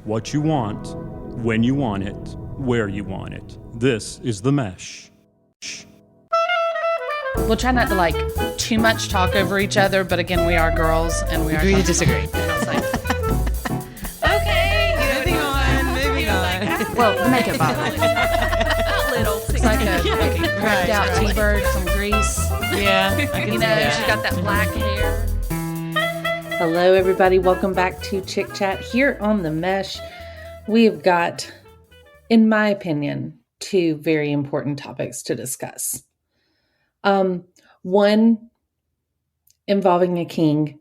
what you want, when you want it, where you want it. This is The Mesh. We'll try not to like too much talk over each other, but again, we are girls and we Agree are to disagree. And I was like, Moving on. well, the makeup bottle. It's like a cracked out T-bird, some grease. Yeah, I can You see know, that. she's got that black hair. Hello, everybody. Welcome back to ChickChat here on The Mesh. We've got, in my opinion, two very important topics to discuss. One involving a king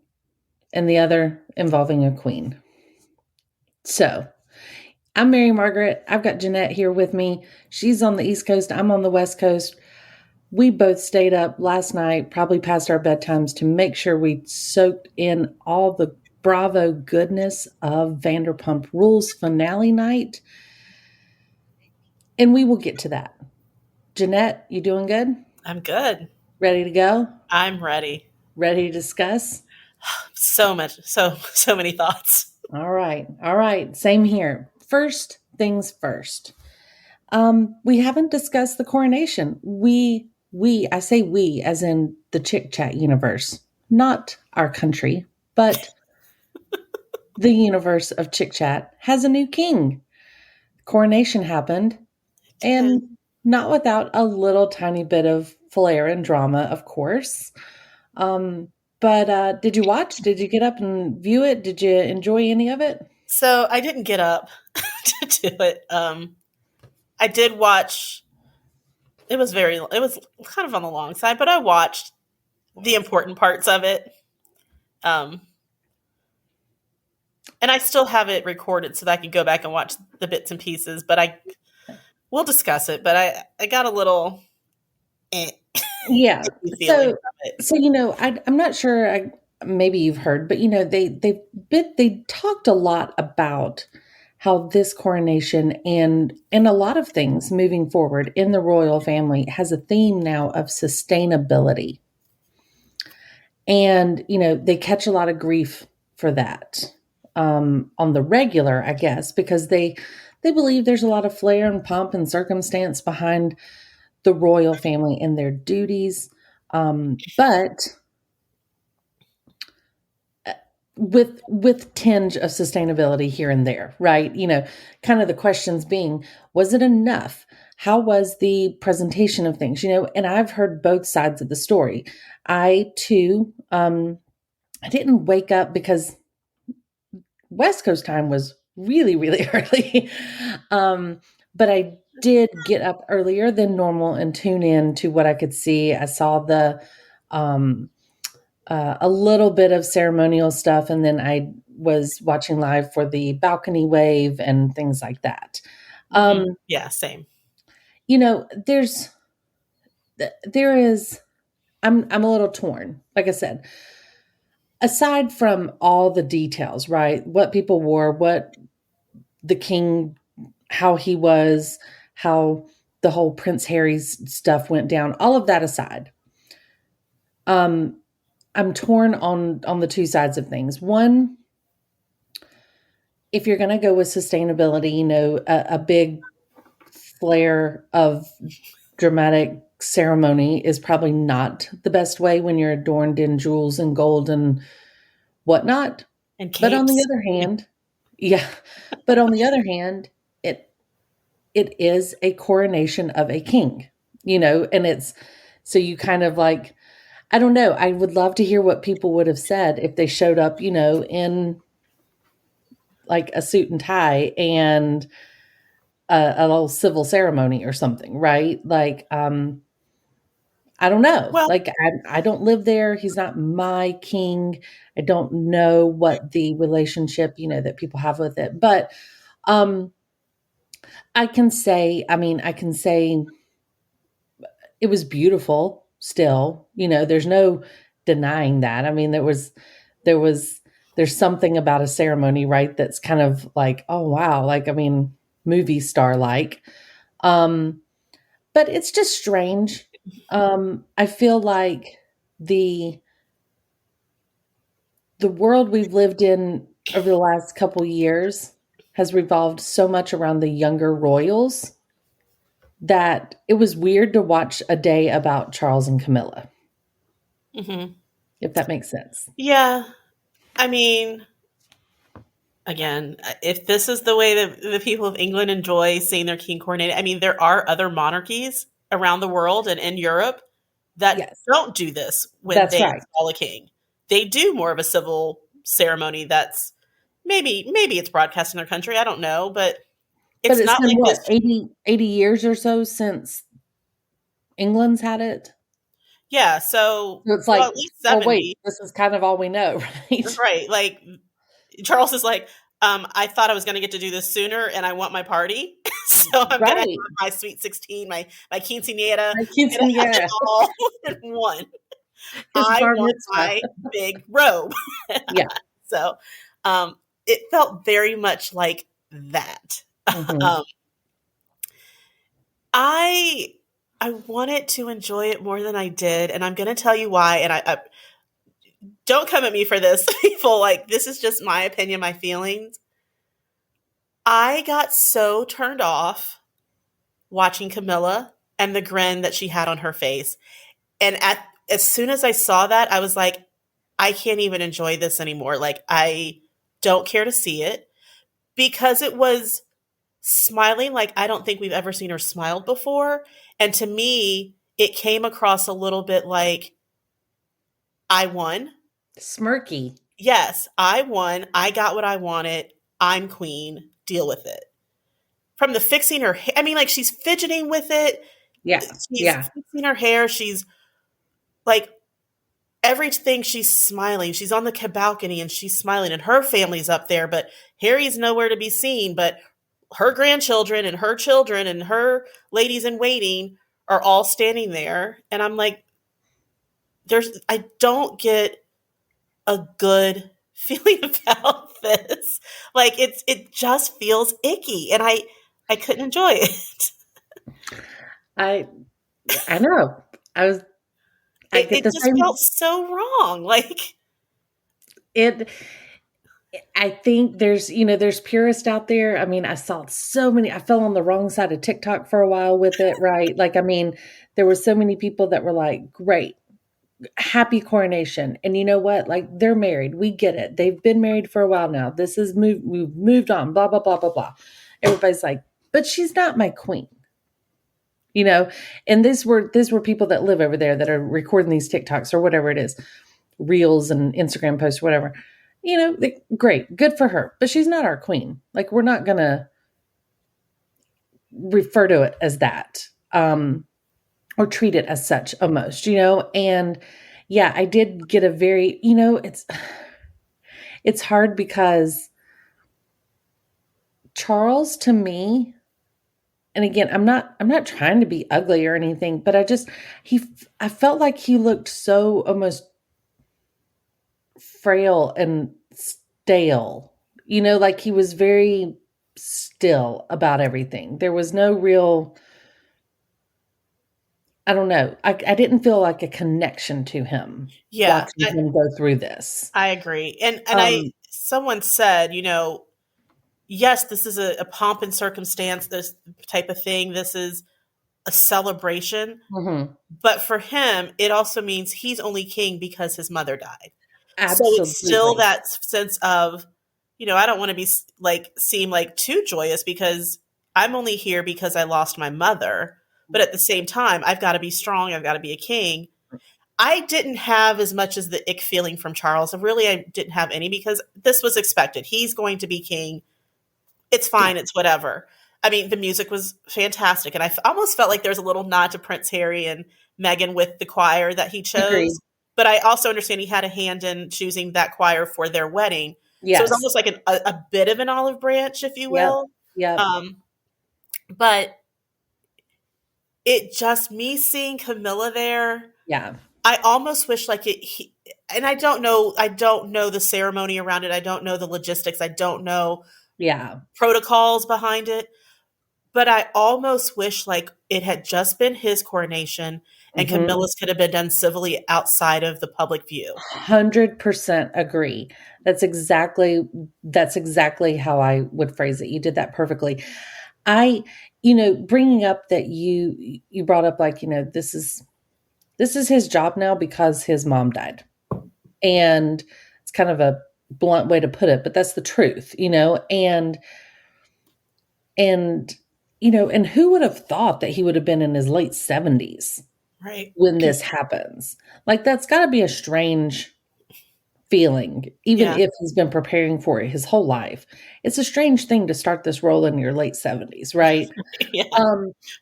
and the other involving a queen. So, I'm Mary Margaret. I've got Jeanette here with me. She's on the East Coast. I'm on the West Coast. We both stayed up last night, probably past our bedtimes, to make sure we soaked in all the Bravo goodness of Vanderpump Rules finale night. And we will get to that. Jeanette, you doing good? I'm good. Ready to go? I'm ready. Ready to discuss? So many thoughts. All right. Same here. First things first. We haven't discussed the coronation. I say we as in the ChickChat universe, not our country, but the universe of ChickChat has a new king. Coronation happened, and not without a little tiny bit of flair and drama, of course. But did you watch? Did you get up and view it? Did you enjoy any of it? So I didn't get up to do it. I did watch. It was kind of on the long side, but I watched the important parts of it. And I still have it recorded so that I can go back and watch the bits and pieces, but we'll discuss it. But I got a little Yeah. feeling from it. So I'm not sure. Maybe you've heard, but they talked a lot about how this coronation and a lot of things moving forward in the royal family has a theme now of sustainability. And, they catch a lot of grief for that on the regular, I guess, because they believe there's a lot of flair and pomp and circumstance behind the royal family and their duties. But with tinge of sustainability here and there, right? Kind of the questions being, was it enough? How was the presentation of things? And I've heard both sides of the story. I too, I didn't wake up because West Coast time was really, really early. But I did get up earlier than normal and tune in to what I could see. I saw a little bit of ceremonial stuff, and then I was watching live for the balcony wave and things like that. Yeah, same. There is, I'm a little torn. Like I said, aside from all the details, right? What people wore, what the king, how he was, how the whole Prince Harry's stuff went down, all of that aside. I'm torn on the two sides of things. One, if you're going to go with sustainability, a big flare of dramatic ceremony is probably not the best way when you're adorned in jewels and gold and whatnot. And capes. But on the other hand, it is a coronation of a king, and it's, so you kind of like, I don't know. I would love to hear what people would have said if they showed up, in like a suit and tie and a little civil ceremony or something, right? Like, I don't know. Well, like, I don't live there. He's not my king. I don't know what the relationship, that people have with it. But I can say it was beautiful. Still, there's no denying that. I mean, there's something about a ceremony, right? That's kind of like, oh, wow. Like, I mean, movie star like, but it's just strange. I feel like the world we've lived in over the last couple years has revolved so much around the younger royals that it was weird to watch a day about Charles and Camilla, Mm-hmm. if that makes sense. Yeah. I mean, again, if this is the way that the people of England enjoy seeing their king coronated, I mean, there are other monarchies around the world and in Europe that Yes. don't do this when That's they right. install a king. They do more of a civil ceremony that's maybe it's broadcast in their country. I don't know, but But it's it's not been like what, this. 80 years or so since England's had it? Yeah. So, So it's well, like, at least oh, wait, 70. this is kind of all we know, right? Right. Like Charles is like, I thought I was going to get to do this sooner and I want my party. So I'm going to have Right. my sweet 16, my quinceanera. My I'm gonna have quinceañera. it all in one. His I bar want mitzvah. my big robe. Yeah. So it felt very much like that. Mhm. I wanted to enjoy it more than I did, and I'm going to tell you why. And I don't come at me for this, people. Like, this is just my opinion, my feelings. I got so turned off watching Camilla and the grin that she had on her face. And as soon as I saw that, I was like, I can't even enjoy this anymore. Like, I don't care to see it because it was smiling like I don't think we've ever seen her smiled before. And to me, it came across a little bit like I won. Smirky. Yes, I won. I got what I wanted. I'm queen. Deal with it. From the fixing her hair, I mean, like, she's fidgeting with it. Yeah. She's Yeah. fixing her hair. She's like, everything, she's smiling. She's on the balcony and she's smiling, and her family's up there, but Harry's nowhere to be seen. But her grandchildren and her children and her ladies in waiting are all standing there. And I'm like, I don't get a good feeling about this. Like, it just feels icky, and I couldn't enjoy it. I know. I It get the just same. felt so wrong. Like, I think there's purists out there. I mean, I saw so many. I fell on the wrong side of TikTok for a while with it, right? Like, I mean, there were so many people that were like, great, happy coronation. And you know what? Like, they're married. We get it. They've been married for a while now. We've moved on, blah, blah, blah, blah, blah. Everybody's like, but she's not my queen. And these were people that live over there that are recording these TikToks or whatever it is, reels and Instagram posts, whatever. Great, good for her, but she's not our queen. Like, we're not going to refer to it as that, or treat it as such almost, and yeah, I did get a very, it's hard because Charles, to me, and again, I'm not trying to be ugly or anything, but I felt like he looked so almost frail and stale, like he was very still about everything. There was no real, I don't know. I didn't feel like a connection to him. yeah, Watching him go through this. I agree. And someone said, yes, this is a pomp and circumstance, this type of thing. This is a celebration. Mm-hmm. But for him, it also means he's only king because his mother died. Absolutely. So it's still that sense of, I don't want to be seem like too joyous because I'm only here because I lost my mother. But at the same time, I've got to be strong. I've got to be a king. I didn't have as much as the ick feeling from Charles. I didn't have any because this was expected. He's going to be king. It's fine. It's whatever. I mean, the music was fantastic. And I almost felt like there's a little nod to Prince Harry and Meghan with the choir that he chose. Agreed. But I also understand he had a hand in choosing that choir for their wedding. Yes. So it was almost like a bit of an olive branch, if you will. Yep. But it just, me seeing Camilla there. Yeah. I almost wish and I don't know the ceremony around it. I don't know the logistics. I don't know protocols behind it. But I almost wish like it had just been his coronation and Mhm. Camilla's could have been done civilly outside of the public view. 100% agree. That's exactly how I would phrase it. You did that perfectly. I, bringing up that you brought up, like, this is his job now because his mom died. And it's kind of a blunt way to put it, but that's the truth, and and who would have thought that he would have been in his late 70s Right. when this happens? Like, that's got to be a strange feeling, even Yeah. if he's been preparing for it his whole life. It's a strange thing to start this role in your late 70s, right? Yeah.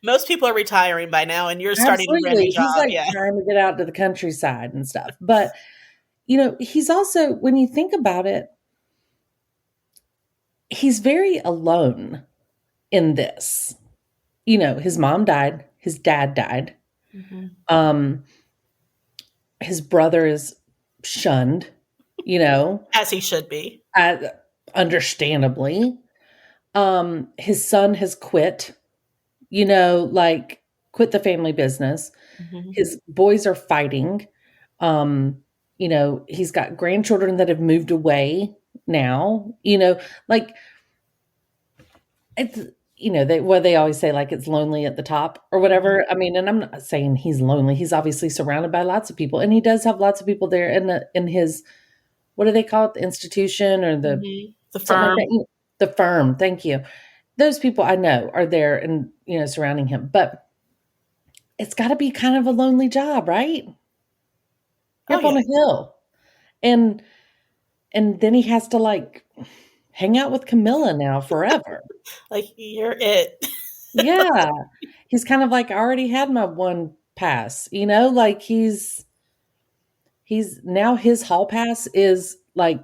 Most people are retiring by now, and you're starting a brand Absolutely. new job. He's like Yeah. trying to get out to the countryside and stuff. But, he's also, when you think about it, he's very alone in this. His mom died, his dad died. Mhm. His brother is shunned, As he should be. understandably. His son has quit, like quit the family business. Mhm. His boys are fighting. He's got grandchildren that have moved away now, like it's, they always say, like, it's lonely at the top or whatever. I mean, and I'm not saying he's lonely. He's obviously surrounded by lots of people, and he does have lots of people there in his, what do they call it? The institution or the The something firm. like that. The firm. Thank you. Those people I know are there and, surrounding him, but it's got to be kind of a lonely job, right? You're Oh, up on yeah. a hill, and then he has to, like, hang out with Camilla now forever. Like, you're it. Yeah. He's kind of like, I already had my one pass, like he's now his hall pass is like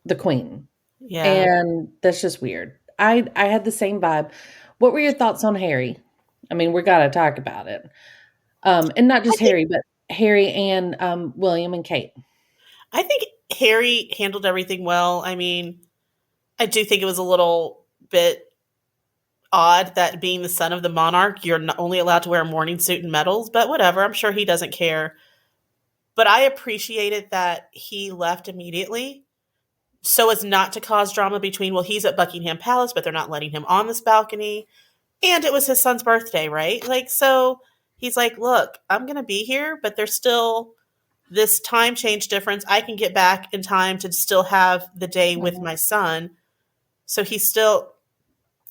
the queen. Yeah. And that's just weird. I had the same vibe. What were your thoughts on Harry? I mean, we got to talk about it. And not just Harry, but Harry and William and Kate. I think Harry handled everything well. I mean, I do think it was a little bit odd that being the son of the monarch, you're not only allowed to wear a morning suit and medals, but whatever. I'm sure he doesn't care. But I appreciated that he left immediately so as not to cause drama between, well, he's at Buckingham Palace, but they're not letting him on this balcony. And it was his son's birthday, right? Like, so he's like, look, I'm going to be here, but there's still this time change difference. I can get back in time to still have the day with my son. So he's still,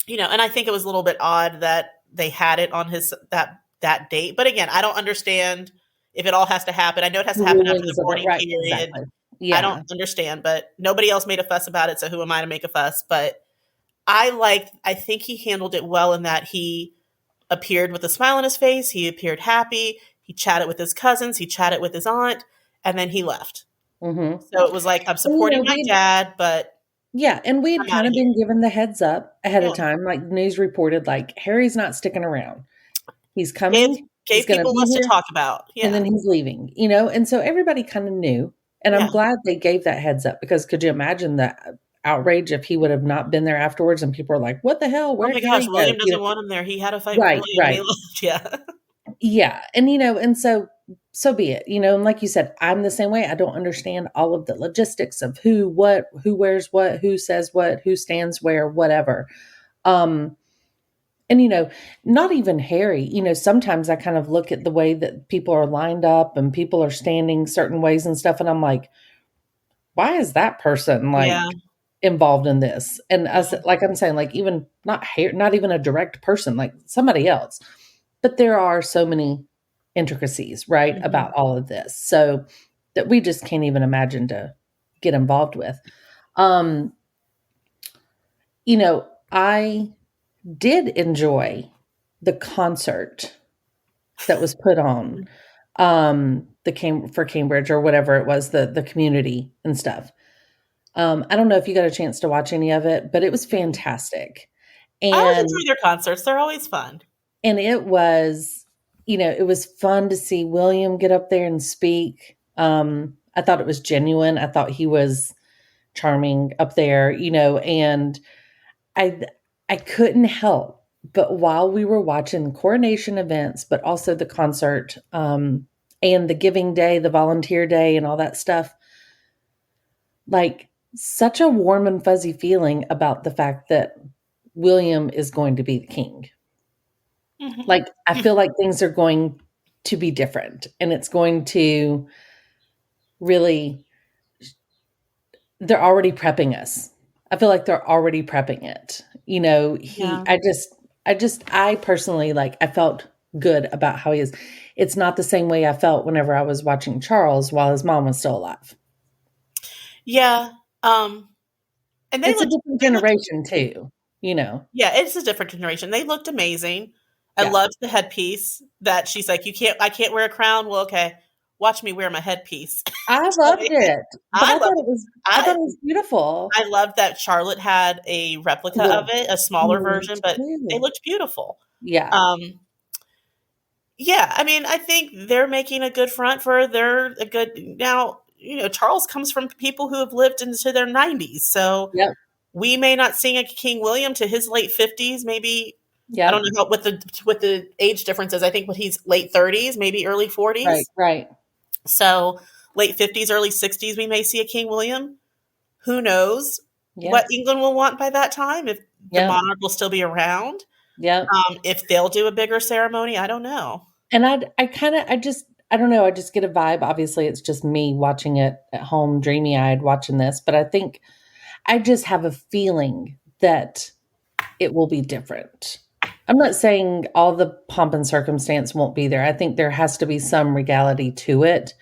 and I think it was a little bit odd that they had it on his, that date. But again, I don't understand if it all has to happen. I know it has to happen after the boarding period. Exactly. Yeah. I don't understand, but nobody else made a fuss about it. So who am I to make a fuss? But I think he handled it well in that he appeared with a smile on his face. He appeared happy. He chatted with his cousins. He chatted with his aunt, and then he left. Mm-hmm. So it was like, I'm supporting my dad, but yeah. And we had kind of been given the heads up ahead of Yeah. time. Like, news reported, like, Harry's not sticking around. He's coming. gave people less to talk about. Yeah. And then he's leaving, and so everybody kind of knew. And I'm Yeah. glad they gave that heads up, because could you imagine the outrage if he would have not been there afterwards and people are like, what the hell? Oh Where'd my Harry gosh, go? William doesn't want him there. He had a fight Right, with William. right. He left. Yeah. Yeah. And, and so be it, and like you said, I'm the same way. I don't understand all of the logistics of who wears what, who says what, who stands where, whatever. And, not even Harry, sometimes I kind of look at the way that people are lined up and people are standing certain ways and stuff. And I'm like, why is that person involved in this? And us, like I'm saying, like, even not even a direct person, like somebody else, but there are so many intricacies, right, Mhm. about all of this. So that we just can't even imagine to get involved with. I did enjoy the concert that was put on for Cambridge or whatever it was, the community and stuff. I don't know if you got a chance to watch any of it, but it was fantastic. I always And enjoy their concerts. They're always fun. it was, it was fun to see William get up there and speak. I thought it was genuine. I thought he was charming up there, and I couldn't help But while we were watching coronation events, but also the concert, and the giving day, the volunteer day, and all that stuff, like such a warm and fuzzy feeling about the fact that William is going to be the king. Mhm. Like, I feel like things are going to be different, and it's going to really, they're already prepping us. I feel like they're already prepping it. You know, Yeah. I personally, like, I felt good about how he is. It's not the same way I felt whenever I was watching Charles while his mom was still alive. Yeah. And It's a different generation too, you know. yeah, it's a different generation. They looked amazing. I Yeah. loved the headpiece that she's like, I can't wear a crown. Well, okay. Watch me wear my headpiece. I loved it. But I I thought loved it was I thought it was beautiful. I loved that Charlotte had a replica of it, a smaller version, but they looked beautiful. Yeah. Yeah, I mean, I think they're making a good front for now, Charles comes from people who have lived into their 90s. So Yep. we may not see a King William to his late 50s, maybe. Yeah. I don't know what the age difference is. I think he's late 30s, maybe early 40s. Right. So late 50s, early 60s, we may see a King William. Who knows Yeah. what England will want by that time, if the Yeah. monarch will still be around. Yeah. If they'll do a bigger ceremony, I don't know. And I don't know, I just get a vibe. Obviously, it's just me watching it at home, dreamy-eyed watching this, but I think I just have a feeling that it will be different. I'm not saying all the pomp and circumstance won't be there. I think there has to be some regality to it.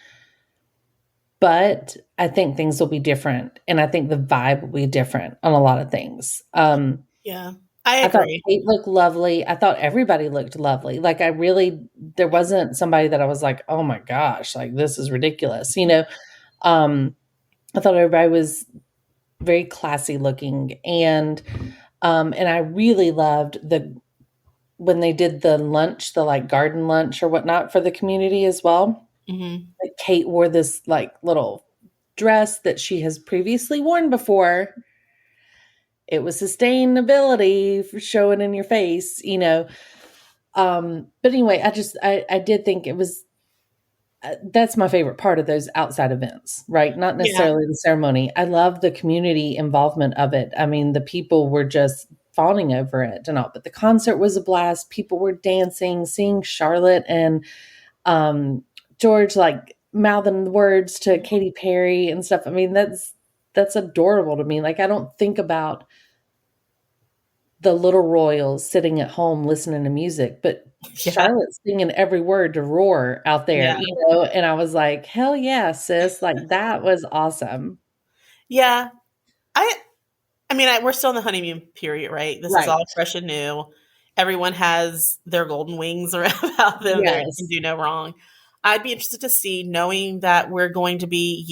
But I think things will be different. And I think the vibe will be different on a lot of things. Yeah, I thought agree. Kate looked lovely. I thought everybody looked lovely. Like, there wasn't somebody that I was like, oh my gosh, like this is ridiculous. You know, I thought everybody was very classy looking. And I really loved when they did the lunch, the like garden lunch or whatnot for the community as well. Mm-hmm. Like, Kate wore this like little dress that she has previously worn before. It was sustainability for showing in your face, you know. But anyway, I did think it was, that's my favorite part of those outside events, right? Not necessarily the ceremony. I love the community involvement of it. I mean, the people were just fawning over it and all, but the concert was a blast. People were dancing, seeing Charlotte and George like mouthing the words to Katy Perry and stuff. I mean, that's adorable to me. Like, I don't think about the little royals sitting at home listening to music, but Charlotte's singing every word to Roar out there, you know? And I was like, hell yeah, sis. Like, that was awesome. Yeah. I mean, we're still in the honeymoon period, right? This is all fresh and new. Everyone has their golden wings about them. They can do no wrong. I'd be interested to see, knowing that we're going to be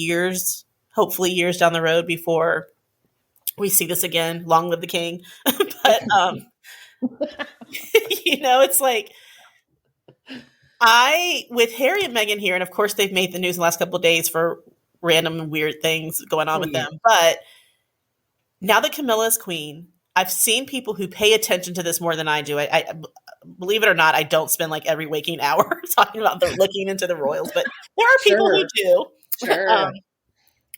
hopefully years down the road before we see this again. Long live the king. But, it's like, with Harry and Meghan here, and of course they've made the news in the last couple of days for random and weird things going on with them. But now that Camilla is queen, I've seen people who pay attention to this more than I do. I believe it or not, I don't spend like every waking hour talking about looking into the royals, but there are people who do. Sure.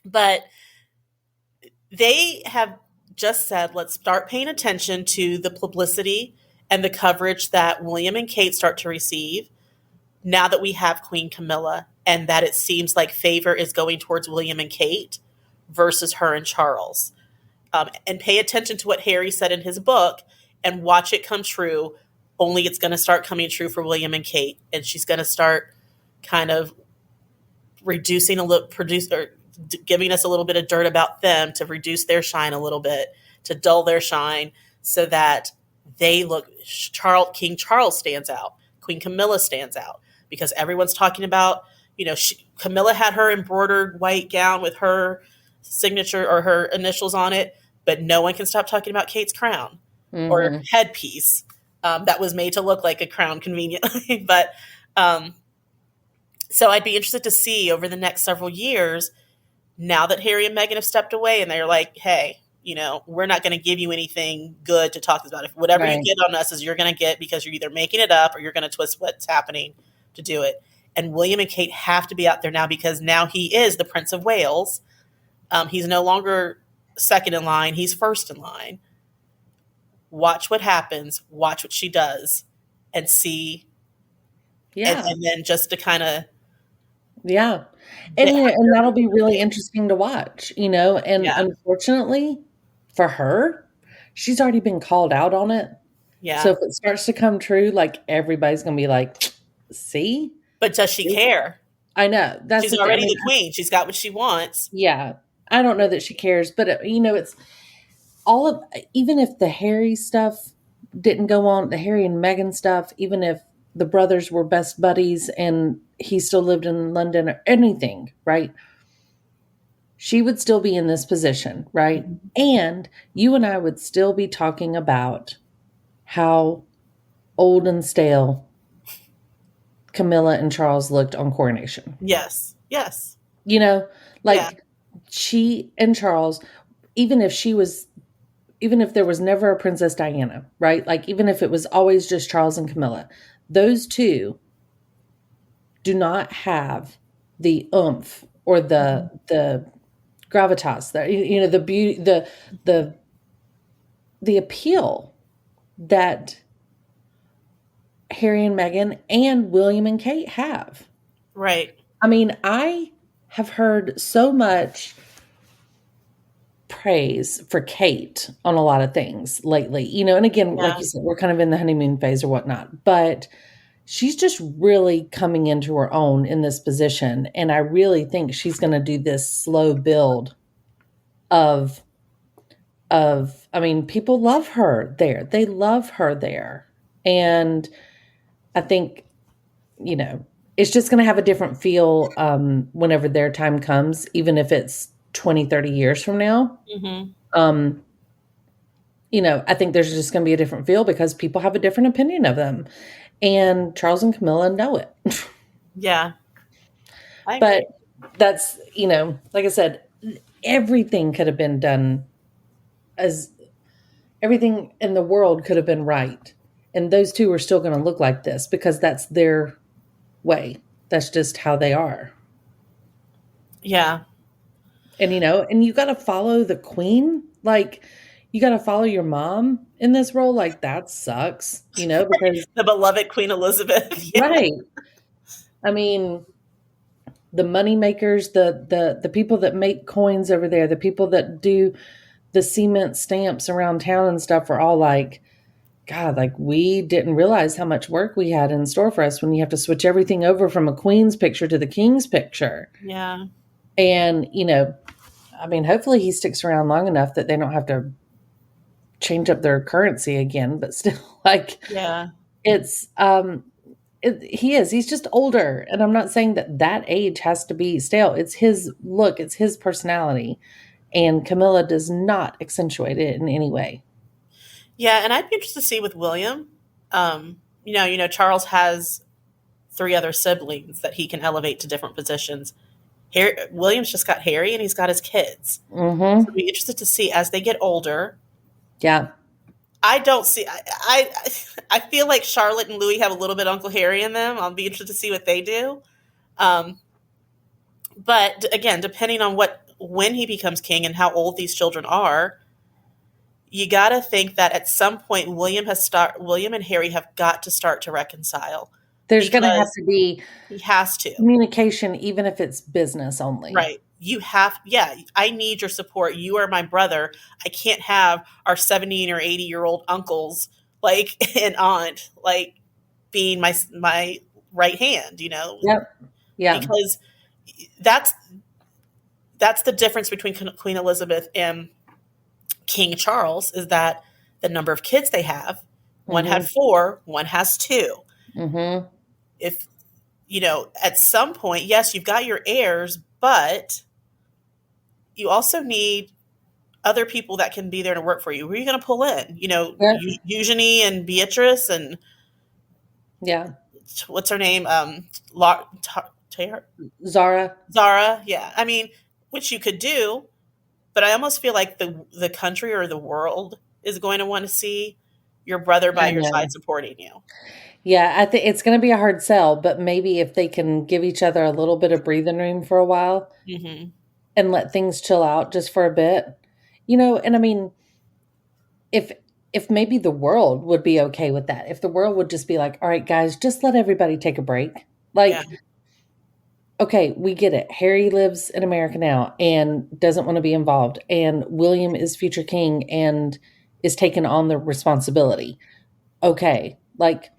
But they have just said, let's start paying attention to the publicity and the coverage that William and Kate start to receive now that we have Queen Camilla, and that it seems like favor is going towards William and Kate versus her and Charles. And pay attention to what Harry said in his book and watch it come true. Only it's going to start coming true for William and Kate. And she's going to start kind of giving us a little bit of dirt about them to reduce their shine a little bit, to dull their shine, so that they look, King Charles stands out. Queen Camilla stands out, because everyone's talking about, Camilla had her embroidered white gown with her signature or her initials on it, but no one can stop talking about Kate's crown or headpiece that was made to look like a crown conveniently. But so I'd be interested to see over the next several years, now that Harry and Meghan have stepped away and they're like, hey, we're not going to give you anything good to talk about. If whatever you Right. get on us is you're going to get because you're either making it up or you're going to twist what's happening to do it. And William and Kate have to be out there now because now he is the Prince of Wales. He's no longer second in line. He's first in line. Watch what happens. Watch what she does and see. Yeah. And then just to kind of. Yeah. And that'll be really interesting to watch, and Yeah. unfortunately for her, she's already been called out on it. Yeah. So if it starts to come true, like everybody's going to be like, see? But does she care? I know. That's She's the thing. already the queen. She's got what she wants. Yeah. I don't know that she cares, but it's all of, even if the Harry stuff didn't go on, the Harry and Meghan stuff, even if the brothers were best buddies and he still lived in London or anything, right? She would still be in this position, right? And you and I would still be talking about how old and stale Camilla and Charles looked on Coronation. Yes. Yes. She and Charles, even if there was never a Princess Diana, right? Like, even if it was always just Charles and Camilla, those two do not have the oomph or the gravitas, the beauty, the appeal that Harry and Meghan and William and Kate have. Right. I mean, I have heard so much praise for Kate on a lot of things lately, and again, like you said, we're kind of in the honeymoon phase or whatnot, but she's just really coming into her own in this position. And I really think she's going to do this slow build of, people love her there. They love her there. And I think, it's just going to have a different feel whenever their time comes, even if it's 20, 30 years from now. Mm-hmm. I think there's just going to be a different feel because people have a different opinion of them. And Charles and Camilla know it. Yeah. But that's, like I said, everything could have been done everything in the world could have been right. And those two are still going to look like this because that's their way. That's just how they are. Yeah. And, and you got to follow the queen. Like, you got to follow your mom in this role. Like, that sucks, because the beloved Queen Elizabeth. Yeah. Right. I mean, the money makers, the people that make coins over there, the people that do the cement stamps around town and stuff are all like, God, like, we didn't realize how much work we had in store for us when you have to switch everything over from a queen's picture to the king's picture. Yeah. And, hopefully he sticks around long enough that they don't have to change up their currency again, but still, yeah, it's, he's just older. And I'm not saying that age has to be stale. It's his look. It's his personality. And Camilla does not accentuate it in any way. Yeah. And I'd be interested to see with William, Charles has 3 other siblings that he can elevate to different positions. William's just got Harry and he's got his kids. Mm-hmm. So I'd be interested to see as they get older. Yeah. I don't see, I feel like Charlotte and Louis have a little bit of Uncle Harry in them. I'll be interested to see what they do. But again, depending on when he becomes king and how old these children are, you got to think that at some point William and Harry have got to start to reconcile. There's going to have to be he has to communication, even if it's business only. Right. I need your support. You are my brother. I can't have our 70 or 80-year-old uncles and aunt being my right hand, Yep. Yeah. Because that's the difference between Queen Elizabeth and King Charles is that the number of kids they have, one had 4, one has 2. Mm-hmm. If, at some point, yes, you've got your heirs, but you also need other people that can be there to work for you. Who are you going to pull in? Eugenie and Beatrice and what's her name? Zara. Zara. Yeah. I mean, which you could do, but I almost feel like the country or the world is going to want to see your brother by I your know. side supporting you. Yeah, I think it's going to be a hard sell, but maybe if they can give each other a little bit of breathing room for a while Mm-hmm. and let things chill out just for a bit, and I mean, if if maybe the world would be okay with that, if the world would just be like, all right, guys, just let everybody take a break. Yeah. Like, okay, we get it. Harry lives in America now and doesn't want to be involved, and William is future king and is taking on the responsibility. Okay, like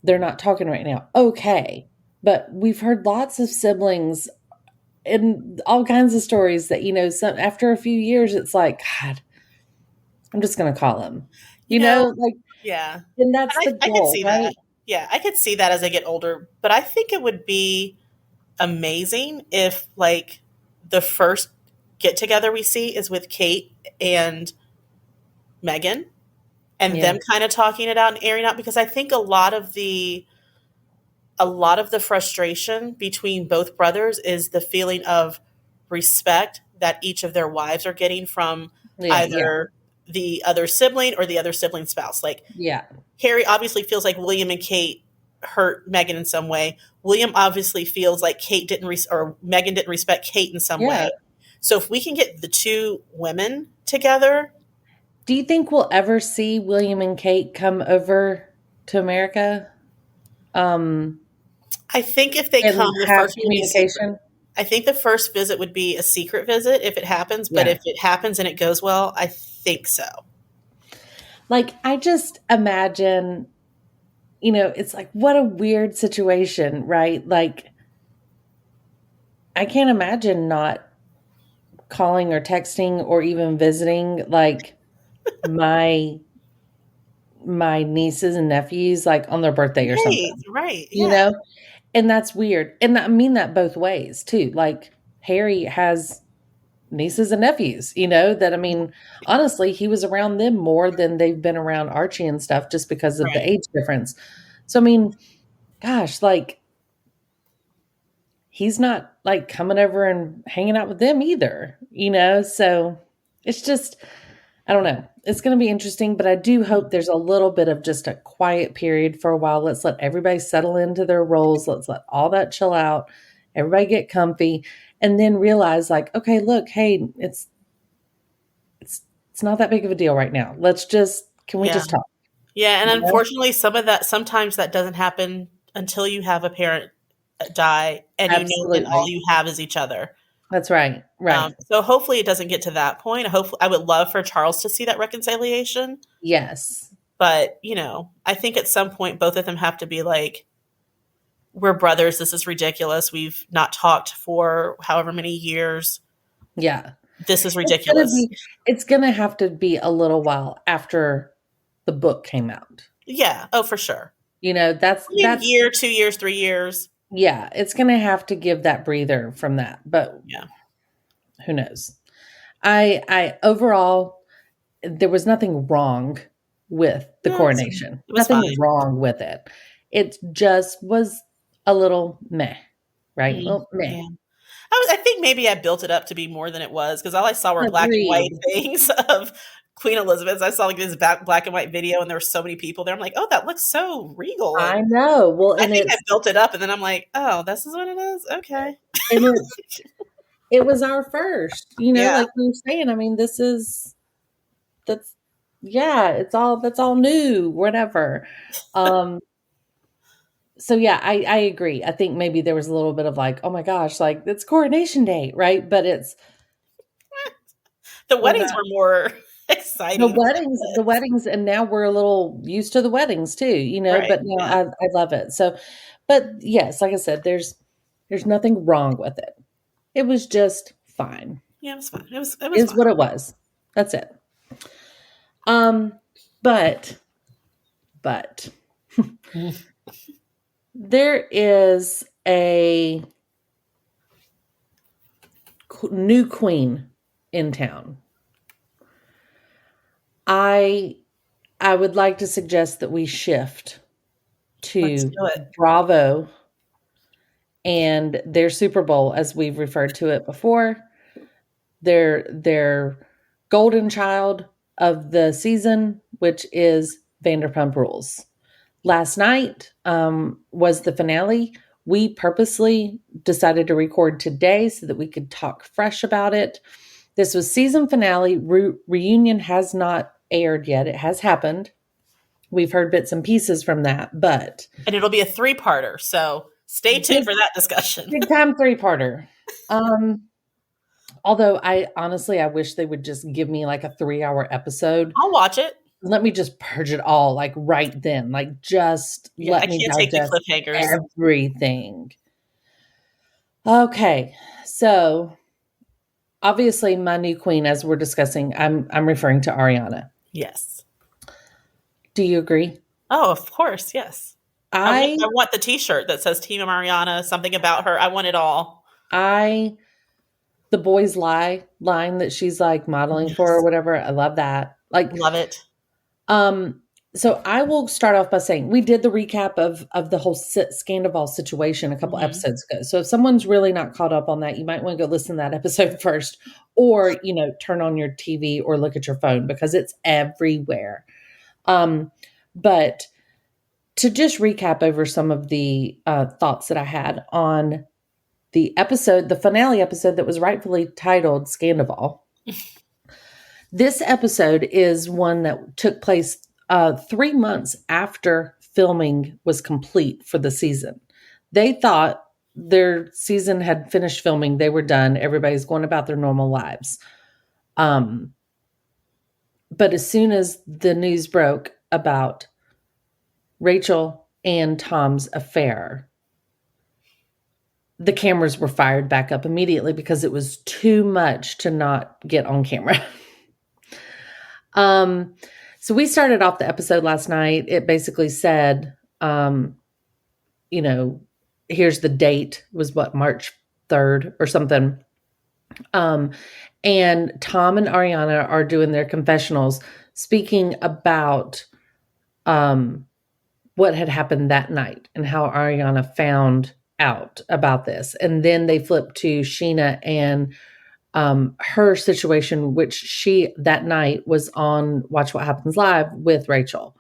they're not talking right now. Okay, but we've heard lots of siblings and all kinds of stories that some after a few years, it's like, God, I'm just going to call him. Like, Yeah. and that's And the I could goal, see right? that. Yeah, I could see that as I get older, but I think it would be amazing if like the first get together we see is with Kate and Megan and Yeah, them kind of talking it out and airing out, because I think a lot of the frustration between both brothers is the feeling of respect that each of their wives are getting from yeah, either the other sibling or the other sibling spouse. Like yeah, Harry obviously feels like William and Kate hurt Megan in some way. William obviously feels like or Megan didn't respect Kate in some yeah. way. So if we can get the two women together, Do you think we'll ever see William and Kate come over to America? I think if they come, And the have first one will be secret. communication? I think the first visit would be a secret visit if it happens, but Yeah. if it happens and it goes well, I think so. Like, I just imagine, it's like, what a weird situation, right? Like, I can't imagine not calling or texting or even visiting, like, my nieces and nephews, like, on their birthday or Right, something, right, you yeah, know? And that's weird. And I mean that both ways, too. Like, Harry has nieces and nephews, that I mean, honestly, he was around them more than they've been around Archie and stuff just because of the right. age difference. So, I mean, gosh, like, he's not like coming over and hanging out with them either, So it's just, I don't know. It's going to be interesting, but I do hope there's a little bit of just a quiet period for a while. Let's let everybody settle into their roles. Let's let all that chill out. Everybody get comfy and then realize like, okay, look, hey, it's not that big of a deal right now. Can we Yeah. just talk? Yeah, and You know? unfortunately, sometimes that doesn't happen until you have a parent die and you know then all Absolutely. you have is each other. That's right. Right. So hopefully it doesn't get to that point. Hopefully, I would love for Charles to see that reconciliation, Yes. but I think at some point both of them have to be like, "We're brothers. This is ridiculous. We've not talked for however many years. Yeah. This is It's ridiculous." gonna have to be a little while after the book came out. Yeah. Oh, for sure. That's I mean, year, 2 years, 3 years. yeah, it's gonna have to give that breather from that. But Yeah. who knows? I overall there was nothing wrong with the No, coronation. it was Nothing fine. wrong with it. It just was a little meh, right? Mm, Well, meh. yeah. I think maybe I built it up to be more than it was because all I saw were black and white Agreed. things of Queen Elizabeth. I saw like this black and white video, and there were so many people there. I'm like, oh, that looks so regal. And I know. Well, I and think I built it up, and then I'm like, oh, this is what it is. Okay. and it was our first, Yeah. like we were saying. I mean, that's yeah, that's all new, whatever. So yeah, I agree. I think maybe there was a little bit of like, oh my gosh, like it's coronation day, right? But The we're weddings not were more exciting. the weddings, and now we're a little used to the weddings too, Right. but no, Yeah. I love it. So, but yes, like I said, there's nothing wrong with it. It was just fine. Yeah, it was fun. It was Is fun. what it was. That's it. But there is a new queen in town. I would like to suggest that we shift Let's to do it. Bravo and their Super Bowl, as we've referred to it before. their golden child of the season, which is Vanderpump Rules. Last night was the finale. We purposely decided to record today so that we could talk fresh about it. This was season finale. Reunion has not aired yet. It has happened. We've heard bits and pieces from that, but... And it'll be a 3-parter, so stay tuned for that discussion. Big time 3-parter. Although I wish they would just give me like a 3-hour episode. I'll watch it. Let me just purge it all like right then. Like just let me take the digest cliffhangers. everything. Okay. So obviously my new queen, as we're discussing, I'm referring to Ariana. Yes. Do you agree? Oh, of course. Yes. I want the t-shirt that says Team Ariana, something about her. I want it all. The boys lie line that she's like modeling for or whatever. I love that. Like, love it. So I will start off by saying we did the recap of the whole Scandival situation a couple episodes ago. So if someone's really not caught up on that, you might want to go listen to that episode first, or, turn on your TV or look at your phone because it's everywhere. But to just recap over some of the thoughts that I had on the episode, the finale episode that was rightfully titled Scandival. This episode is one that took place 3 months after filming was complete for the season. They thought their season had finished filming. They were done. Everybody's going about their normal lives. But as soon as the news broke about Rachel and Tom's affair, the cameras were fired back up immediately because it was too much to not get on camera. So we started off the episode last night. It basically said, here's the date. It was March 3rd or something. And Tom and Ariana are doing their confessionals, speaking about, what had happened that night and how Ariana found out about this. And then they flip to Sheena and her situation, which she that night was on Watch What Happens Live with Rachel.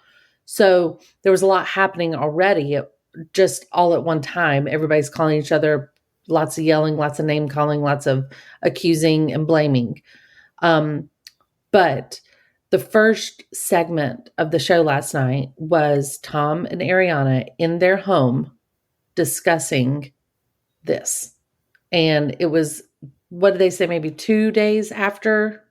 So there was a lot happening already, just all at one time. Everybody's calling each other, lots of yelling, lots of name calling, lots of accusing and blaming. But the first segment of the show last night was Tom and Ariana in their home discussing this. And it was, what did they say, maybe 2 days after?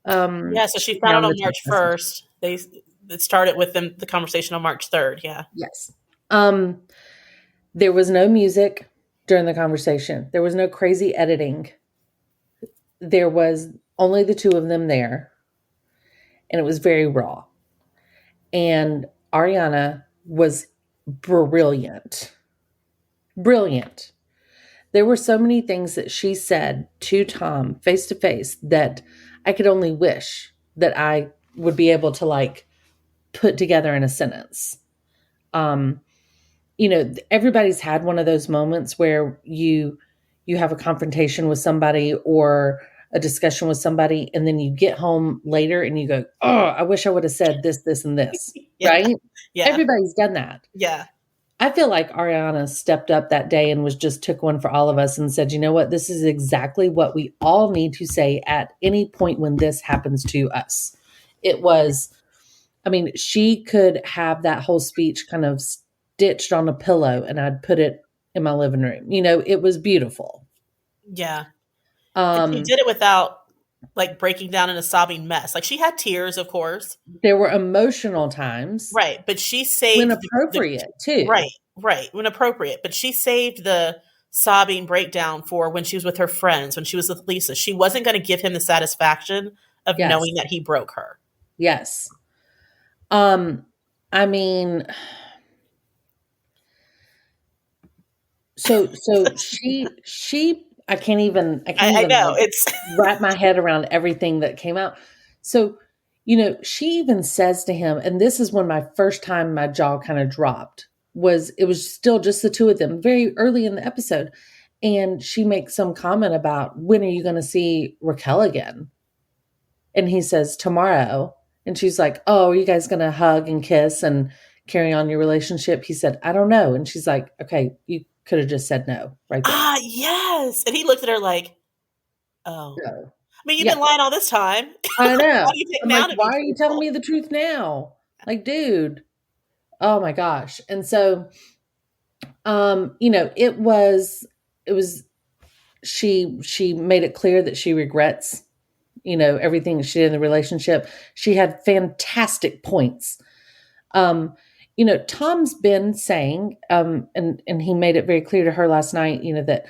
So she found out on March 1st. It started with the conversation on March 3rd. Yeah. Yes. There was no music during the conversation. There was no crazy editing. There was only the two of them there. And it was very raw. And Ariana was brilliant. Brilliant. There were so many things that she said to Tom face to face that I could only wish that I would be able to put together in a sentence. Everybody's had one of those moments where you have a confrontation with somebody or a discussion with somebody, and then you get home later and you go, oh, I wish I would have said this, this, and this. Yeah. Right? Yeah. Everybody's done that. Yeah. I feel like Ariana stepped up that day and took one for all of us and said, you know what? This is exactly what we all need to say at any point when this happens to us. It was, she could have that whole speech kind of stitched on a pillow and I'd put it in my living room. It was beautiful. Yeah. And she did it without breaking down in a sobbing mess. She had tears, of course. There were emotional times. Right. But she saved when appropriate too. Right. When appropriate. But she saved the sobbing breakdown for when she was with her friends, when she was with Lisa. She wasn't going to give him the satisfaction of knowing that he broke her. Yes. So she I can't even it's wrap my head around everything that came out. So, she even says to him, and this is when my first time my jaw kind of dropped, it was still just the two of them very early in the episode. And she makes some comment about, when are you going to see Raquel again? And he says, tomorrow. And she's like, oh, are you guys going to hug and kiss and carry on your relationship? He said, I don't know. And she's like, okay, you could have just said no right there. Ah, yes. And he looked at her like, oh. No. I mean, you've been lying all this time. I know. Why do you take I'm now like, to be why are you truthful? telling me the truth now? Like, dude. Oh my gosh. And so, it was, she made it clear that she regrets, everything she did in the relationship. She had fantastic points. Tom's been saying, and he made it very clear to her last night, that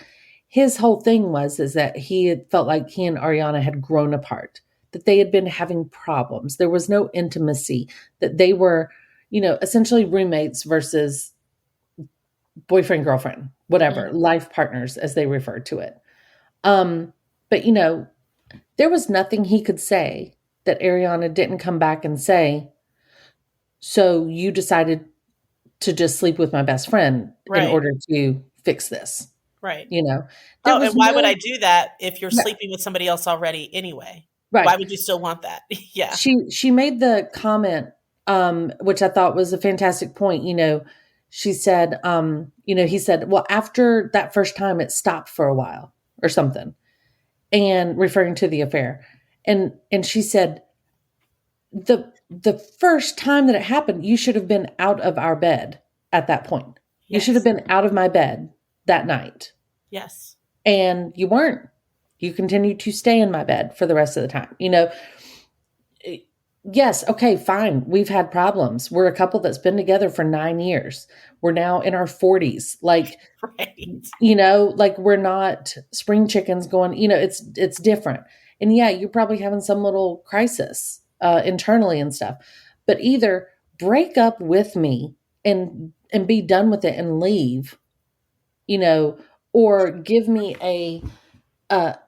his whole thing is that he had felt like he and Ariana had grown apart, that they had been having problems. There was no intimacy, that they were, essentially roommates versus boyfriend, girlfriend, whatever, life partners, as they referred to it. But there was nothing he could say that Ariana didn't come back and say, so you decided to just sleep with my best friend in order to fix this. Right. And why would I do that if you're sleeping with somebody else already anyway? Right. Why would you still want that? Yeah. She made the comment, which I thought was a fantastic point. She said, he said, well, after that first time, it stopped for a while or something, and referring to the affair. And she said, the first time that it happened, you should have been out of our bed at that point. You should have been out of my bed that night. Yes. And you weren't. You continued to stay in my bed for the rest of the time. Yes, okay, fine. We've had problems. We're a couple that's been together for 9 years. We're now in our 40s. Like, like we're not spring chickens going, it's different. And yeah, you're probably having some little crisis internally and stuff. But either break up with me and be done with it and leave, or give me a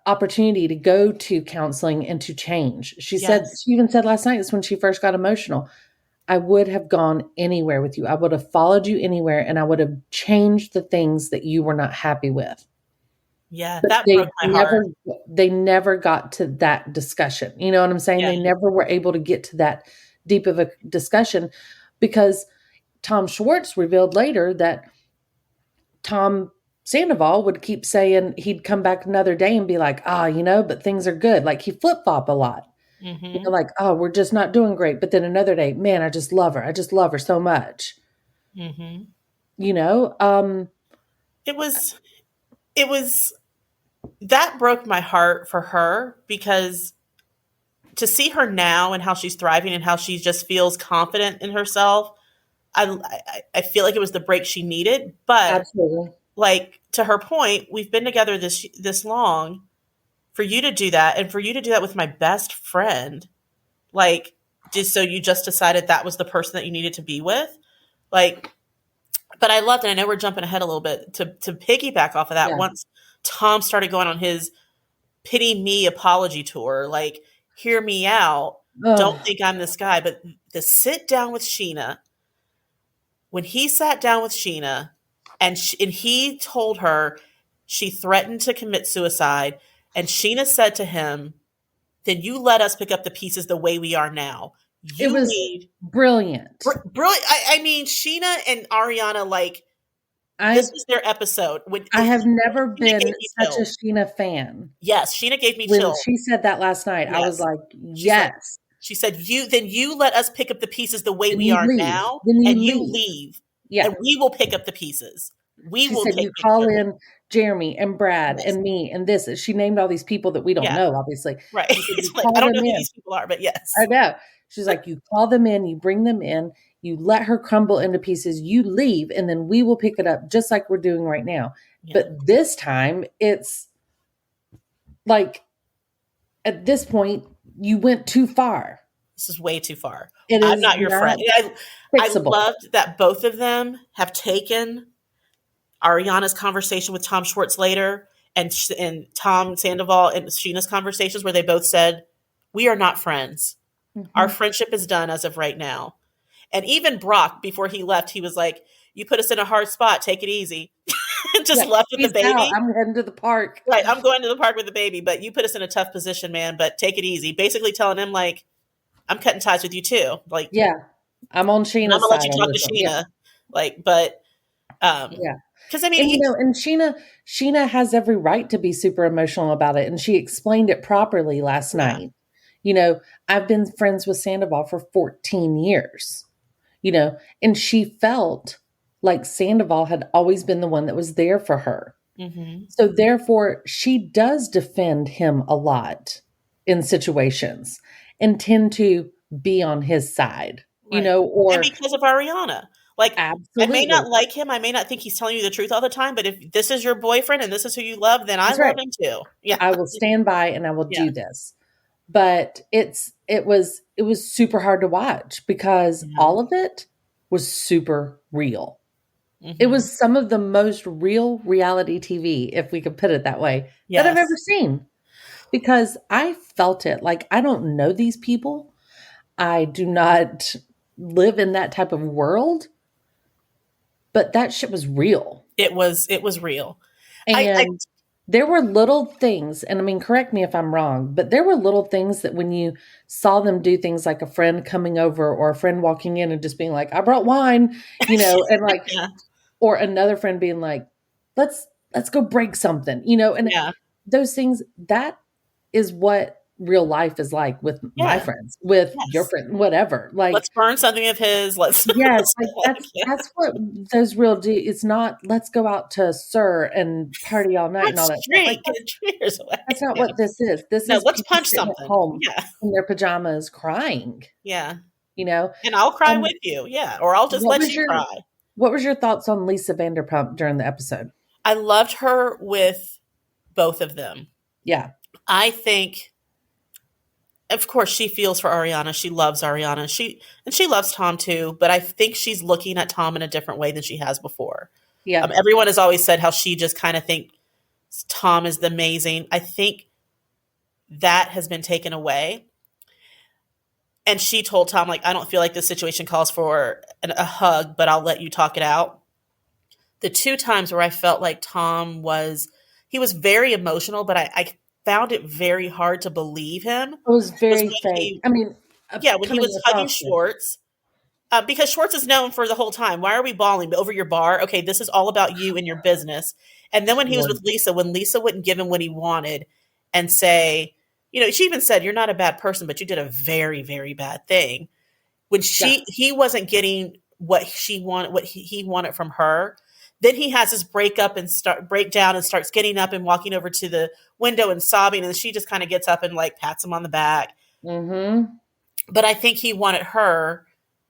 opportunity to go to counseling and to change. She even said last night, is when she first got emotional, I would have gone anywhere with you. I would have followed you anywhere, and I would have changed the things that you were not happy with. Yeah, but that broke my heart. They never got to that discussion. You know what I'm saying? Yeah. They never were able to get to that deep of a discussion, because Tom Schwartz revealed later that Tom Sandoval would keep saying he'd come back another day and be like, but things are good. Like, he flip-flop a lot. Mm-hmm. Like, we're just not doing great. But then another day, man, I just love her. I just love her so much. Mm-hmm. It was that broke my heart for her, because to see her now and how she's thriving and how she just feels confident in herself, I feel like it was the break she needed. But absolutely, like, to her point, we've been together this long. For you to do that, and for you to do that with my best friend, like, just so you just decided that was the person that you needed to be with, like. But I loved it. I know we're jumping ahead a little bit to piggyback off of that. Yeah. Once Tom started going on his pity me apology tour, like, hear me out. Don't think I'm this guy. But the sit down with Sheena, when he sat down with Sheena and he told her she threatened to commit suicide, and Sheena said to him, then you let us pick up the pieces the way we are now. It was brilliant. Brilliant. I mean, Sheena and Ariana, like, this was their episode. I have never been such a Sheena fan. Yes, Sheena gave me chills. When she said that last night, I was like, yes. She said, you let us pick up the pieces the way we are now, and you leave. Yeah. And we will pick up the pieces. She said, you call in Jeremy and Brad and me and this. She named all these people that we don't know, obviously. Right. It's like, I don't know who these people are, but yes. I know. She's like, you call them in, you bring them in, you let her crumble into pieces, you leave, and then we will pick it up just like we're doing right now. Yeah. But this time, it's like, at this point, you went too far. This is way too far. I'm not your friend. I loved that both of them have taken Ariana's conversation with Tom Schwartz later and Tom Sandoval and Sheena's conversations, where they both said, we are not friends. Mm-hmm. Our friendship is done as of right now. And even Brock, before he left, he was like, you put us in a hard spot. Take it easy. just Yeah, left with the peace out. baby. I'm heading to the park. Right, I'm going to the park with the baby, but you put us in a tough position, man, but take it easy. Basically telling him, like, I'm cutting ties with you too. Like, Yeah. I'm on I'm Sheena's gonna let side you on talk this to one. Sheena. Yeah. Like, but Yeah. because I mean, And and Sheena has every right to be super emotional about it. And she explained it properly last night. I've been friends with Sandoval for 14 years, and she felt like Sandoval had always been the one that was there for her. mm-hmm. So therefore, she does defend him a lot in situations and tend to be on his side, Right. or And because of Ariana. Like, I may absolutely. not like him. I may not think he's telling you the truth all the time, but if this is your boyfriend and this is who you love, then I That's love right. him too. Yeah. I will stand by and I will Yeah. do this. But it was super hard to watch because all of it was super real. Mm-hmm. It was some of the most real reality TV, if we could put it that way, that I've ever seen. Because I felt it. Like, I don't know these people. I do not live in that type of world. But that shit was real. It was real. And there were little things, and I mean, correct me if I'm wrong, but there were little things that when you saw them do things like a friend coming over or a friend walking in and just being like, I brought wine, and like, or another friend being like, let's go break something, and those things, that is what real life is like with my friends, with your friend, whatever. Like, let's burn something of his. Yes, like that's what those real do. It's not let's go out to Sir and party all night and all that stuff. Like, that's not what this is. This is let's people punch sitting something. at home in their pajamas crying. Yeah. And I'll cry with you. Yeah. Or I'll just let you cry. What was your thoughts on Lisa Vanderpump during the episode? I loved her with both of them. Yeah. I think, of course, she feels for Ariana. She loves Ariana. She loves Tom too, but I think she's looking at Tom in a different way than she has before. Yeah. Everyone has always said how she just kind of thinks Tom is the amazing. I think that has been taken away. And she told Tom, like, I don't feel like this situation calls for a hug, but I'll let you talk it out. The two times where I felt like Tom was very emotional, but I found it very hard to believe him. It was very fake. When he was hugging Schwartz, because Schwartz is known for the whole time. Why are we bawling over your bar? Okay, this is all about you and your business. And then when he was with Lisa, when Lisa wouldn't give him what he wanted and say, she even said, you're not a bad person, but you did a very, very bad thing. When he wasn't getting what he wanted from her, then he has his breakdown and starts getting up and walking over to the window and sobbing. And she just kind of gets up and like pats him on the back. Mm-hmm. But I think he wanted her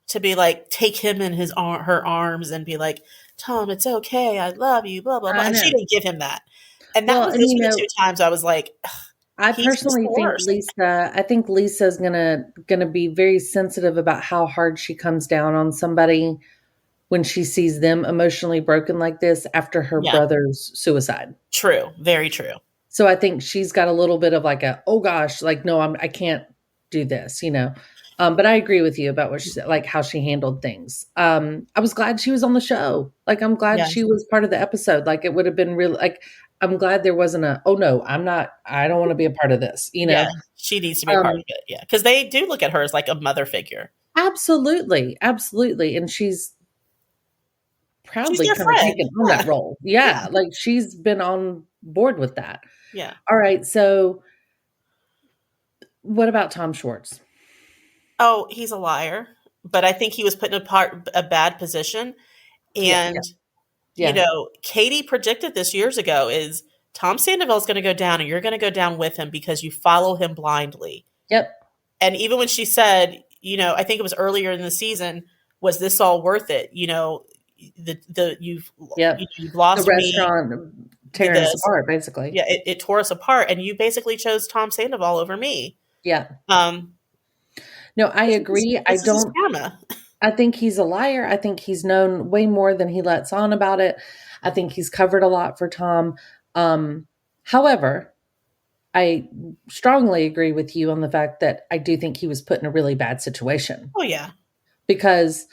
to be like, take him in her arms and be like, Tom, it's okay. I love you, blah, blah, blah. And she didn't give him that. And that was just the two times I was like, I personally think Lisa's gonna be very sensitive about how hard she comes down on somebody when she sees them emotionally broken like this after her brother's suicide. True. Very true. So I think she's got a little bit of like oh gosh, like, no, I can't do this, But I agree with you about what she said, like how she handled things. I was glad she was on the show. Like, I'm glad she was part of the episode. Like, it would have been really like, I'm glad there wasn't oh no, I don't want to be a part of this, Yeah, she needs to be a part of it. Yeah. Because they do look at her as like a mother figure. Absolutely. Absolutely. And she's proudly kind of taken on that role. Yeah. Like, she's been on board with that. Yeah. All right. So what about Tom Schwartz? Oh, he's a liar. But I think he was put in a bad position. And, Katie predicted this years ago is Tom Sandoval is going to go down and you're going to go down with him because you follow him blindly. Yep. And even when she said, I think it was earlier in the season, was this all worth it? You've lost the restaurant tearing us apart, basically. Yeah, it tore us apart, and you basically chose Tom Sandoval over me. Yeah. No, I agree. I think he's a liar. I think he's known way more than he lets on about it. I think he's covered a lot for Tom. However, I strongly agree with you on the fact that I do think he was put in a really bad situation. Oh, yeah. Because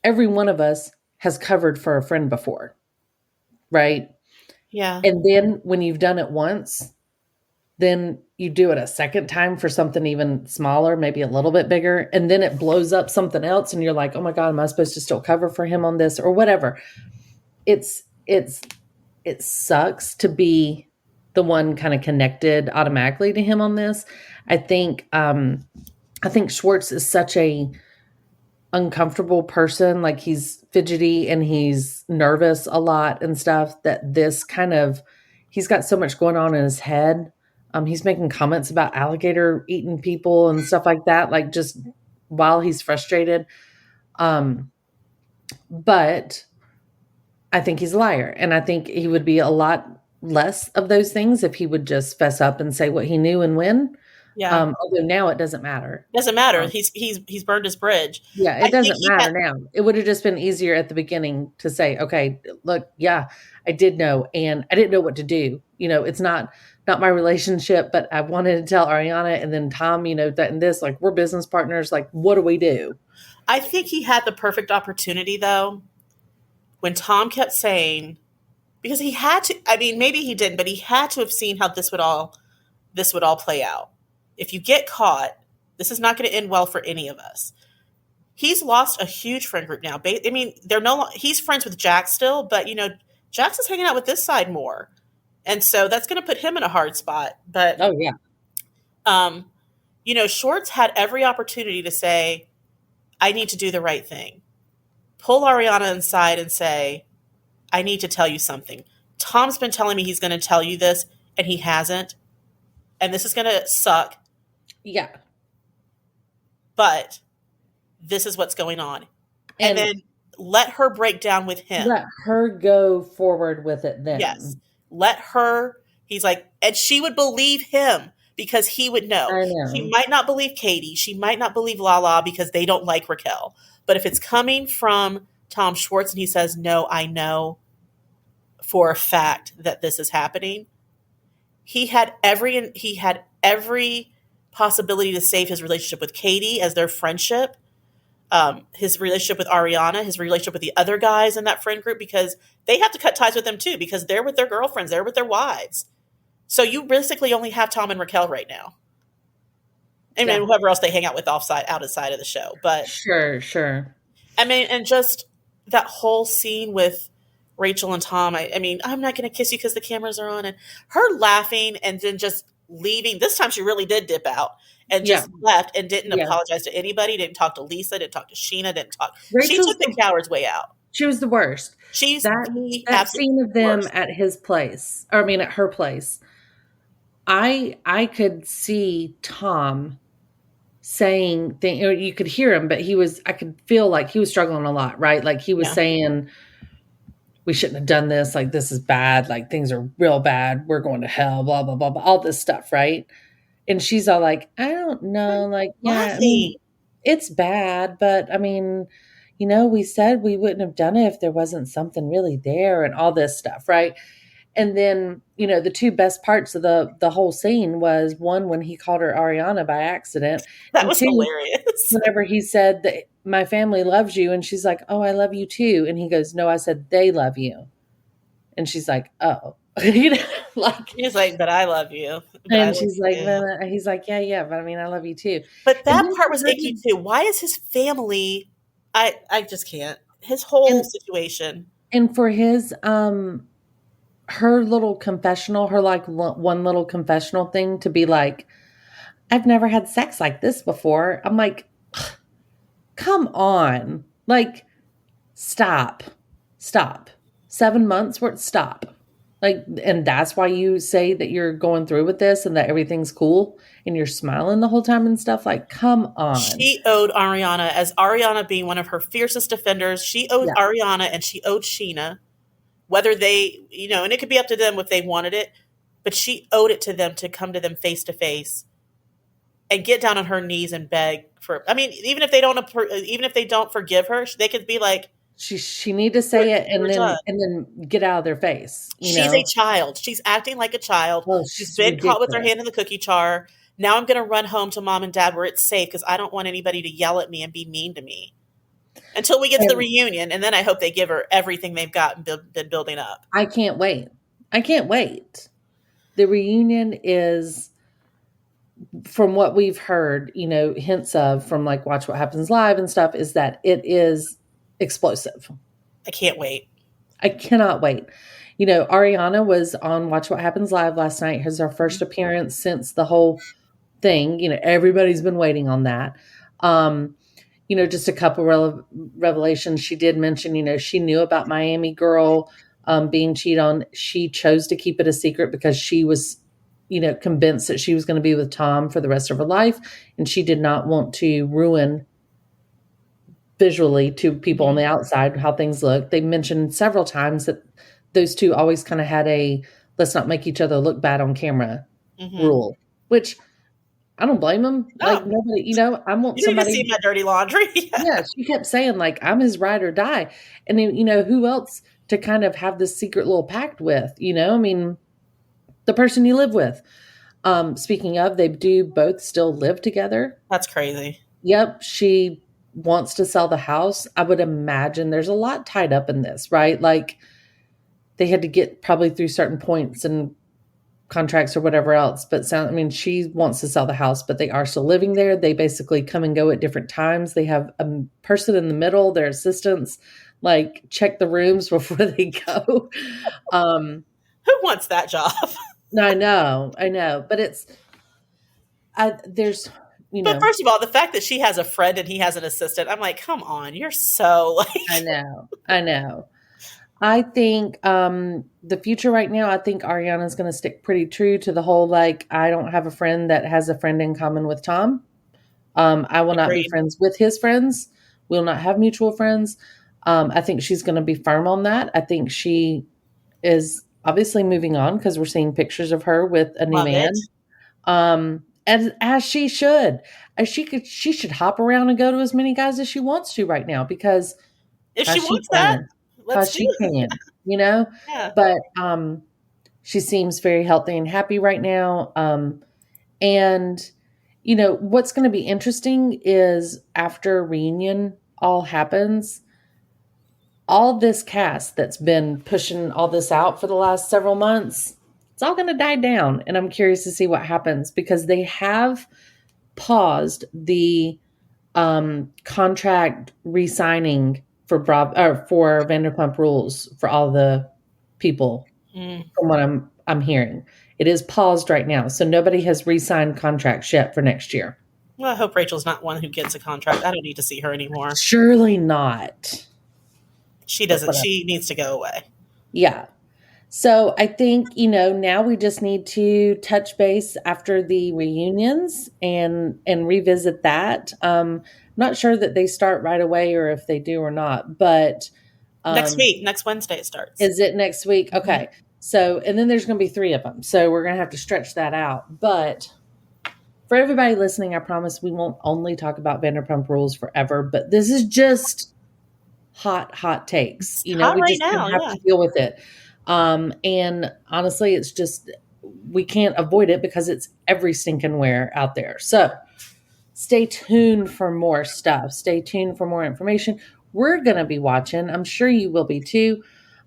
every one of us has covered for a friend before, right? Yeah. And then when you've done it once, then you do it a second time for something even smaller, maybe a little bit bigger, and then it blows up something else and you're like, "Oh my God, am I supposed to still cover for him on this?" or whatever. It sucks to be the one kind of connected automatically to him on this. I think Schwartz is such a uncomfortable person. Like, he's fidgety and he's nervous a lot and stuff, that this kind of, he's got so much going on in his head. He's making comments about alligator eating people and stuff like that, like just while he's frustrated. But I think he's a liar. And I think he would be a lot less of those things if he would just fess up and say what he knew and when. Yeah. Although now it doesn't matter. Doesn't matter. He's burned his bridge. Yeah, it doesn't matter now. It would have just been easier at the beginning to say, okay, look, yeah, I did know, and I didn't know what to do. It's not my relationship, but I wanted to tell Ariana and then Tom, that and this, like, we're business partners. Like, what do we do? I think he had the perfect opportunity, though, when Tom kept saying, because he had to, I mean, maybe he didn't, but he had to have seen how this would all play out. If you get caught, this is not going to end well for any of us. He's lost a huge friend group now. I mean, he's friends with Jack still, but Jax is hanging out with this side more. And so that's going to put him in a hard spot. But oh yeah. Schwartz had every opportunity to say, I need to do the right thing. Pull Ariana inside and say, I need to tell you something. Tom's been telling me he's going to tell you this, and he hasn't. And this is going to suck. Yeah. But this is what's going on. And then let her break down with him. Let her go forward with it then. Yes. Let her, he's like, and she would believe him because he would know. I know. She might not believe Katie. She might not believe Lala because they don't like Raquel. But if it's coming from Tom Schwartz and he says, no, I know for a fact that this is happening, he had every possibility to save his relationship with Katie as their friendship, his relationship with Ariana, his relationship with the other guys in that friend group, because they have to cut ties with them too, because they're with their girlfriends, they're with their wives. So you basically only have Tom and Raquel right now. And then whoever else they hang out with outside of the show. But Sure. I mean, and just that whole scene with Rachel and Tom, I mean, I'm not going to kiss you because the cameras are on, and her laughing and then just leaving. This time she really did dip out and just left and didn't apologize to anybody, didn't talk to Lisa, didn't talk to Sheena, she took the coward's way out. She was the worst. She's that scene of them worst. at his place, or I mean at her place. I could see Tom saying things, or you could hear him, but I could feel like he was struggling a lot, right? Like he was saying, we shouldn't have done this. Like, this is bad. Like, things are real bad. We're going to hell, blah, blah, blah, blah, all this stuff. Right. And she's all like, I don't know. Like, yeah, I mean, it's bad, but I mean, we said we wouldn't have done it if there wasn't something really there and all this stuff. Right. And then, the two best parts of the whole scene was, one, when he called her Ariana by accident. That was hilarious. Whenever he said that my family loves you, and she's like, oh, I love you too. And he goes, no, I said they love you. And she's like, oh. Like, he's like, but I love you. And she's like, he's like, yeah, but I mean, I love you too. But that part was icky too. Why is his family? I just can't. His whole situation. And for his her little confessional, her like one little confessional thing to be like, I've never had sex like this before. I'm like, come on. Like, stop. 7 months worth, stop. Like, and that's why you say that you're going through with this and that everything's cool and you're smiling the whole time and stuff. Like, come on. She owed Ariana, as Ariana being one of her fiercest defenders, she owed Ariana and she owed Sheena. Whether they, and it could be up to them if they wanted it, but she owed it to them to come to them face to face and get down on her knees and beg for. I mean, even if they don't forgive her, they could be like, she need to say it and then get out of their face. She's a child. She's acting like a child. Well, she's been ridiculous. Caught with her hand in the cookie jar. Now I'm going to run home to mom and dad where it's safe because I don't want anybody to yell at me and be mean to me. Until we get to the reunion, and then I hope they give her everything they've got and been building up. I can't wait. I can't wait. The reunion is, from what we've heard, hints of from like Watch What Happens Live and stuff, is that it is explosive. I can't wait. I cannot wait. Ariana was on Watch What Happens Live last night. Has her first appearance since the whole thing. Everybody's been waiting on that. Just a couple revelations. She did mention, she knew about Miami Girl being cheated on. She chose to keep it a secret because she was, convinced that she was going to be with Tom for the rest of her life. And she did not want to ruin visually to people on the outside how things look. They mentioned several times that those two always kind of had a let's not make each other look bad on camera rule, which I don't blame them. No. Like nobody, I want You somebody need to see my dirty laundry. Yeah, she kept saying like I'm his ride or die. And then, who else to kind of have this secret little pact with, the person you live with. Speaking of, they do both still live together. That's crazy. Yep. She wants to sell the house. I would imagine there's a lot tied up in this, right? Like they had to get probably through certain points and contracts or whatever else, but she wants to sell the house, but they are still living there. They basically come and go at different times. They have a person in the middle, their assistants, like check the rooms before they go. Who wants that job? I know, but there's, But first of all, the fact that she has a friend and he has an assistant, I'm like, come on, you're so like. I know. I think the future right now, I think Ariana's going to stick pretty true to the whole, like, I don't have a friend that has a friend in common with Tom. I will not be friends with his friends. We'll not have mutual friends. I think she's going to be firm on that. I think she is obviously moving on because we're seeing pictures of her with a new man. As she should. She should hop around and go to as many guys as she wants to right now because if she wants that. Because she can, Yeah. But she seems very healthy and happy right now. And, what's going to be interesting is after reunion all happens, all this cast that's been pushing all this out for the last several months, it's all going to die down. And I'm curious to see what happens because they have paused the contract re-signing for Vanderpump Rules for all the people from what I'm hearing. It is paused right now. So nobody has re-signed contracts yet for next year. Well, I hope Rachel's not one who gets a contract. I don't need to see her anymore. Surely not. She doesn't. She needs to go away. Yeah. So I think, now we just need to touch base after the reunions and revisit that. Not sure that they start right away or if they do or not, but next week, next Wednesday it starts. Is it next week? Okay. So, and then there's going to be 3 of them. So we're going to have to stretch that out. But for everybody listening, I promise we won't only talk about Vanderpump Rules forever, but this is just hot takes. We right just now, have to deal with it. And honestly, it's just, we can't avoid it because it's every stinking where out there. So stay tuned for more stuff. Stay tuned for more information. We're going to be watching. I'm sure you will be too.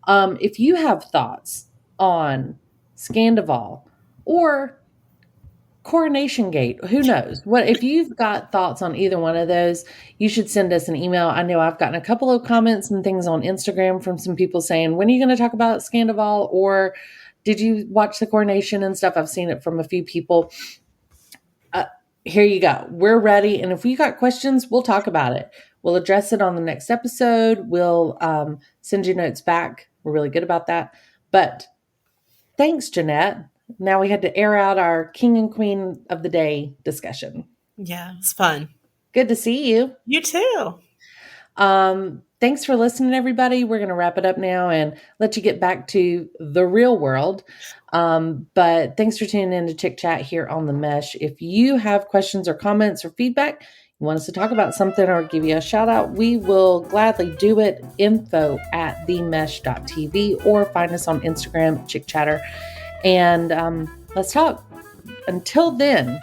If you have thoughts on Scandival or Coronation Gate, who knows? What if you've got thoughts on either one of those, you should send us an email. I know I've gotten a couple of comments and things on Instagram from some people saying, when are you going to talk about Scandival? Or did you watch the Coronation and stuff? I've seen it from a few people. Here you go. We're ready. And if you got questions, we'll talk about it. We'll address it on the next episode. We'll send you notes back. We're really good about that. But thanks, Jeanette. Now we had to air out our King and Queen of the Day discussion. Yeah, it's fun. Good to see you. You too. Thanks for listening, everybody. We're going to wrap it up now and let you get back to the real world. But thanks for tuning in to ChickChat here on The Mesh. If you have questions or comments or feedback, you want us to talk about something or give you a shout out, we will gladly do it. info@themesh.tv or find us on Instagram, ChickChatter. And let's talk. Until then,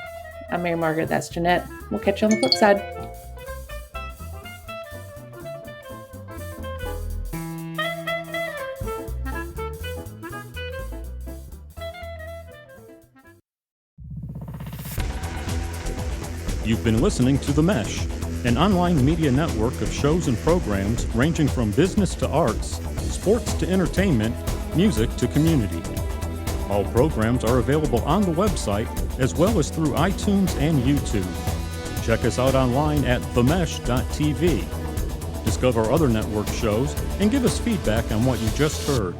I'm Mary Margaret. That's Jeanette. We'll catch you on the flip side. You've been listening to The Mesh, an online media network of shows and programs ranging from business to arts, sports to entertainment, music to community. All programs are available on the website as well as through iTunes and YouTube. Check us out online at themesh.tv. Discover other network shows and give us feedback on what you just heard.